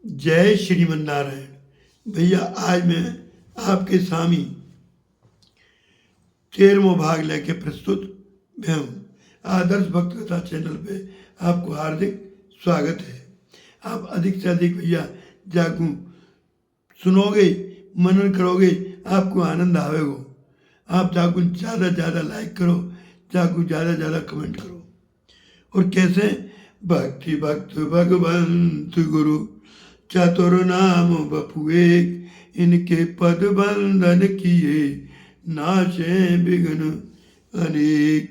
जय श्रीमन नारायण। भैया आज मैं आपके सामने 13वां भाग लेके प्रस्तुत मैं हूँ। आदर्श भक्त कथा चैनल पे आपको हार्दिक स्वागत है। आप अधिक से अधिक भैया जाकू सुनोगे, मनन करोगे, आपको आनंद आवेगो। आप जाकू ज़्यादा लाइक करो, जाकू ज़्यादा कमेंट करो। और कैसे भक्ति भक्त भगवंत गुरु चतुर नाम बपु एक, इनके पद बंधन किए नाशे विघ्न अनेक।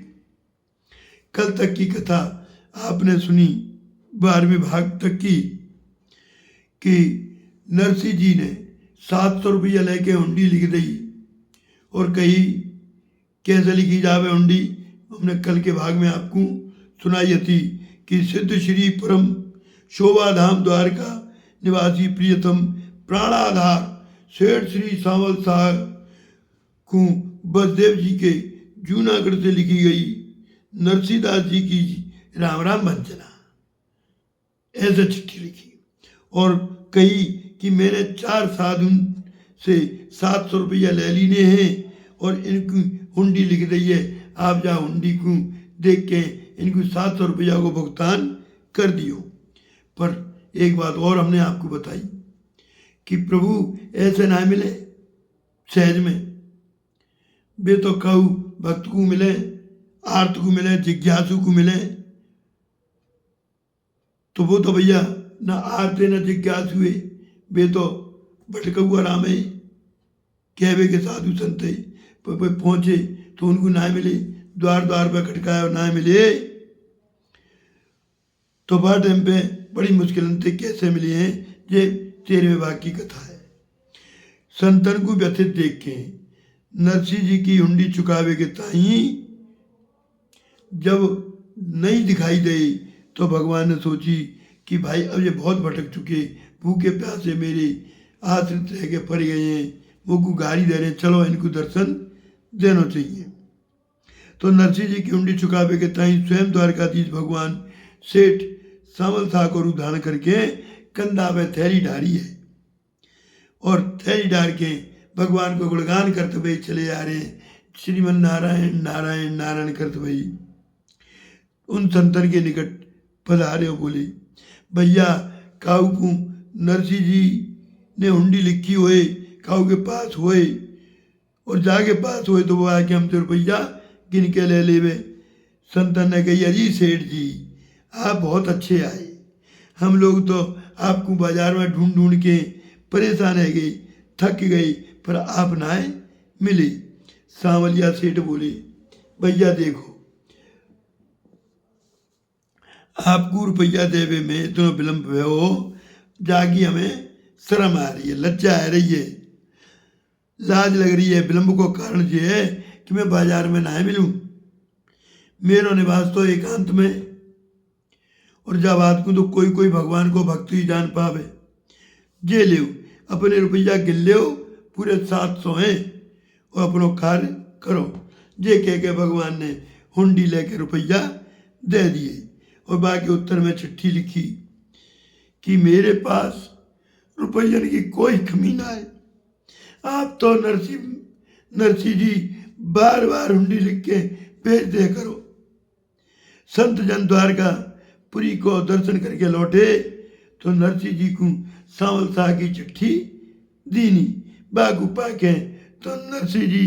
कल तक की कथा आपने सुनी 12वें भाग तक की कि नरसिंह जी ने 700 रुपया लेके हुंडी लिख दी और कही कैसे लिखी जावे हुंडी। हमने कल के भाग में आपको सुनाई थी कि सिद्ध श्री परम शोभाधाम द्वारका निवासी प्रियतम प्राणाधार सेठ श्री सावल साहब को बसदेव जी के जूनागढ़ से लिखी गई नरसिंहदास जी की राम राम वंचना ऐसे चिट्ठी लिखी और कही कि मैंने 4 साधु से 700 रुपया ले लीने हैं और इनकी हुंडी लिख दी है। आप जा हुंडी को देख के इनको 700 रुपया को भुगतान कर दियो। पर एक बात और हमने आपको बताई कि प्रभु ऐसे ना मिले सहज में, वे तो कहू भक्त को मिले, आर्त को मिले, जिज्ञासु को मिले। तो वो तो भैया ना आर्त है ना जिज्ञासु है, वे तो भटकुआ राम है, कहवे के साधु संत है। पर पहुंचे तो उनको ना मिले, द्वार पर खटकाया और ना मिले तो बड़ा टाइम पे बड़ी मुश्किल से कैसे मिली हैं। ये 13वें भाग की कथा है। संतन को व्यथित देख के नरसिंह जी की हुंडी चुकावे के ताई जब नहीं दिखाई दे तो भगवान ने सोची कि भाई अब ये बहुत भटक चुके, भूखे प्यासे मेरे आश्रित रह के फर गए हैं, वो को गाड़ी दे रहे, चलो इनको दर्शन देना चाहिए। तो नरसिंह जी की हुंडी चुकावे के ताई स्वयं द्वारकाधीश भगवान सेठ सावल शाह को रूप धारण करके कंधा पे थैली डारी है और थैली डाल के भगवान को गुणगान करते हुए चले आ रहे हैं। श्रीमन नारायण नारायण नारायण करते हुए उन संतन के निकट पधारे और बोले, भैया काऊ को नरसिंह जी ने हुंडी लिखी हुए काऊ के पास हुए और जाके पास हुए तो वो आके हमसे रुपया गिन के ले लेवे। संतन ने कही, अजी सेठ जी आप बहुत अच्छे आए, हम लोग तो आपको बाजार में ढूंढ के परेशान रह गए, थक गए, पर आप ना मिले। सांवलिया सेठ बोले, भैया देखो आपको रुपया देवे में इतना विलम्ब हुए हो, जागी हमें शर्म आ रही है, लज्जा आ रही है, लाज लग रही है। विलम्ब को कारण ये है कि मैं बाजार में ना मिलूं, मेरा निवास तो एकांत में, और जब बात को तो कोई भगवान को भक्ति जान पावे। जे ले अपने रुपया गिन ले पूरे 700 हैं और अपनो कार्य करो। जे कह के भगवान ने हुंडी लेके रुपया दे दिए और बाकी उत्तर में चिट्ठी लिखी कि मेरे पास रुपये की कोई कमी ना है, आप तो नरसिंह जी बार हुंडी लिख के भेज दे करो। संत जन द्वारका पुरी को दर्शन करके लौटे तो नरसिंह जी को सावल शाह की चिट्ठी दीनी बागु पाके तो नरसिंह जी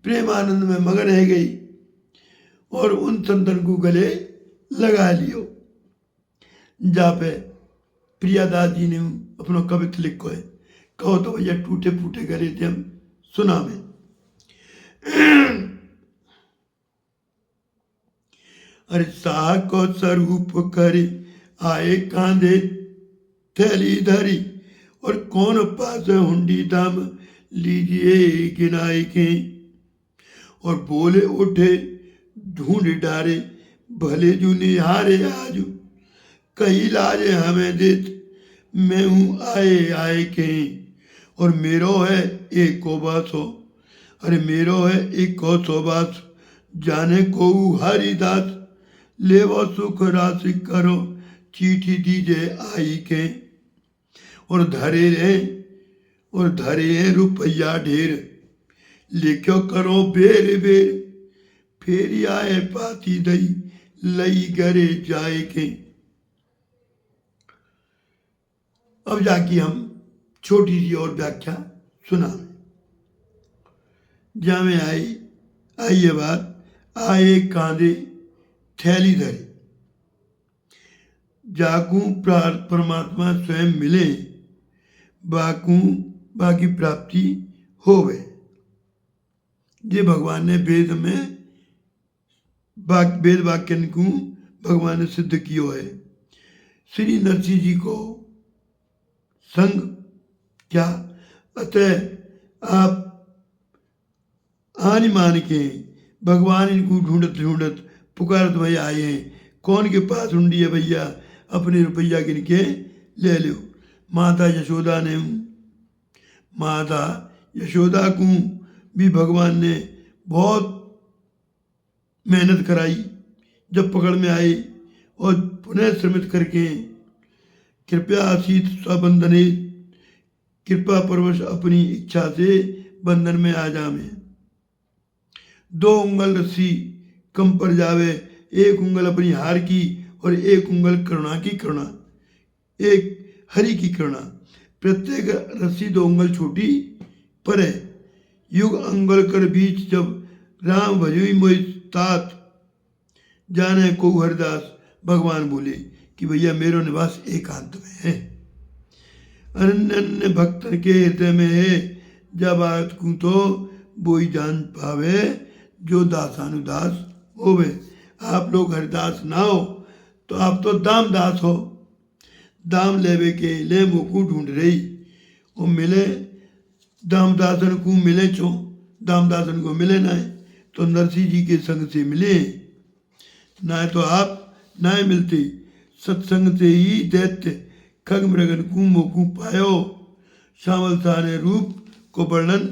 प्रेमानंद में मगन रह गई और उन संतन को गले लगा लियो। जहाँ पे प्रियादास जी ने अपना कवित्व लिखो है, कहो तो भैया टूटे फूटे गले थे हम सुना में। अरे शाह को स्वरूप करे आए कांधे थैली धरी और कौन पास हुंडी दाम लीजिए गिनाए के, और बोले उठे ढूंढ डारे भले जू निहारे आजू, कही लाजे हमें देत मैं हूँ आए के, और मेरो है एक को बासो, अरे मेरो है एक को सो बास, जाने को हरिदास ले वो सुख राशि करो चिट्ठी दीजे आई के। और धरे रुपया ढेर, लिखो करो बेर बेर, फेर आए पाती दई, लई करे जाए के। अब जाके हम छोटी सी और व्याख्या सुना। जहाँ में आई ये बात, आए कांधे थैली धरे, जाकू परमात्मा स्वयं मिले, बाकी प्राप्ति होवे। ये भगवान ने वेद वाक्य को भगवान ने सिद्ध कियो है। श्री नरसिंह जी को संग क्या, अतः आप आनी मान के भगवान इनको ढूंढत पुकारत भई आए हैं। कौन के पास हुंडी है भैया, अपने रुपया गिन के ले लो। माता यशोदा को भी भगवान ने बहुत मेहनत कराई। जब पकड़ में आए और पुनः श्रमित करके कृपया आसीत स्वबंधने, कृपा परवश अपनी इच्छा से बंधन में आ जावे। 2 उंगल रस्सी कम पर जावे, 1 उंगल अपनी हार की और 1 उंगल करुणा की करुणा, एक हरि की करुणा। प्रत्येक रस्सी 2 उंगल छोटी पर है। युग अंगल कर बीच जब राम भजोई मोहि तात, जाने को हरिदास भगवान बोले कि भैया मेरो निवास एकांत में है, अनन्य भक्तन के हृदय में है। जब बात को तो बोई जान पावे, जो दासानुदास होवे। आप लोग हरिदास ना हो तो आप तो दाम दास हो। दाम लेवे के ले मोकू ढूंढ रही, वो मिले दामदासन को मिले चो, दामदासन को मिले ना है तो नरसिंह जी के संग से मिले, ना तो आप ना मिलते। सत्संग से ही दैत्य खग मृगन को मोकू पायो। श्यामल ने रूप को वर्णन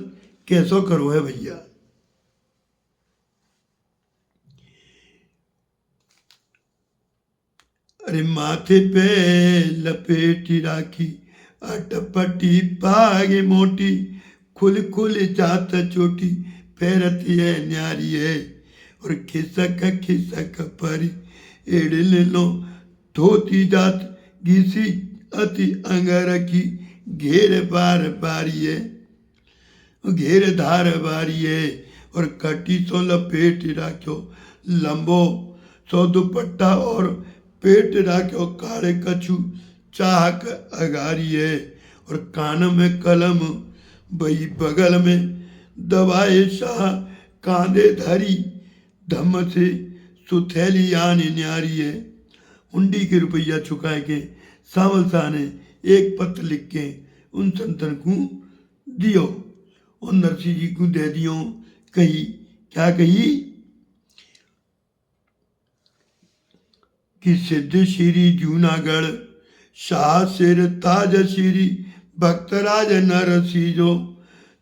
कैसो करो है भैया। अरे माथे पे लपेटी राखी, अटपटी पागे मोटी, खुल जात चोटी, पैरती है न्यारी है। और खिसक परी, एड़े ले लो धोती जात, घिसी अति अंगर की, घेर बार बारी है, घेर धार बारी है। और कटी सो लपेट राख्यो, लंबो सो दुपट्टा और पेट राख्यो, काले कछु चाहक अगारी है। और कान में कलम बही बगल में, दबाए शाह कांधे धरी, धम्म से सुथैली आनी न्यारी है। हुंडी के रुपया चुकाए के सावल शाह ने एक पत्र लिख के उन संतन को दियो और नरसिंह जी को दे दियो। कही क्या कही कि सिद्ध श्री जूनागढ़, शाह सिर ताज श्री, भक्तराज नरसी जो,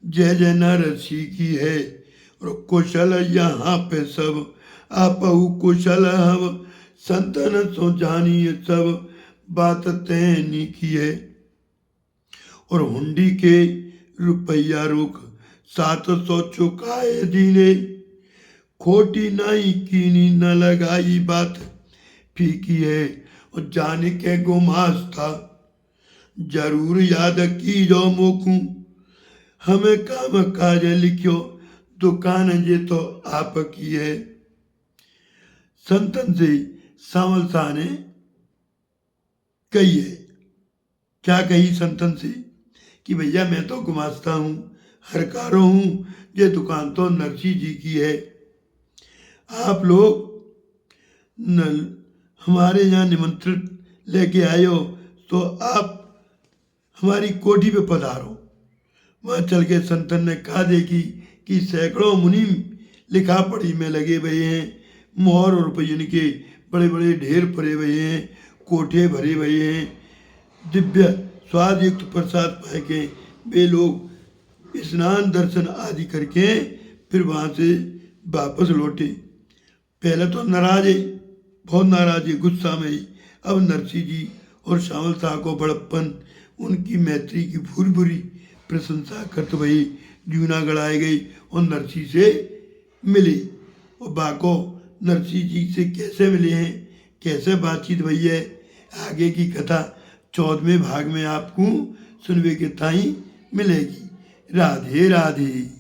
जय जय नरसी की है। और कुशल यहाँ पे सब, आपहु कुशल हम, संतन सो जानिए सब, बात तैनी की है। और हुंडी के रुपया रोक, 700 चुकाए दीने, खोटी नहीं कीनी न लगाई बात फीकी है। और जाने के गुमास था, जरूर याद की जो मोकू, हमें काम काज लिखियो, दुकान जे तो आपकी है। संतन से सावल शाह ने कही है, क्या कही संतन से कि भैया मैं तो गुमास्ता हूँ, हरकारो हूँ, ये दुकान तो नरसिंह जी की है। आप लोग हमारे यहाँ निमंत्रण लेके आए हो तो आप हमारी कोठी पे पधारो। वहाँ चल के संतन ने कहा देखी कि सैकड़ों मुनि लिखा पढ़ी में लगे हुए हैं, मोहर और रुपये के बड़े बड़े ढेर पड़े हुए हैं, कोठे भरे हुए हैं, दिव्य स्वाद युक्त प्रसाद पाए के वे लोग स्नान दर्शन आदि करके फिर वहाँ से वापस लौटे। पहले तो नाराज है, बहुत नाराज है, गुस्सा में ही। अब नरसिंह जी और श्यामल शाह को बड़प्पन उनकी मैत्री की भूरी भूरी प्रशंसा करते वही जूनागढ़ आए गई और नरसी से मिली। और बाको नरसी जी से कैसे मिले हैं, कैसे बातचीत हुई है, आगे की कथा 14वें भाग में आपको सुनने के ताई मिलेगी। राधे राधे।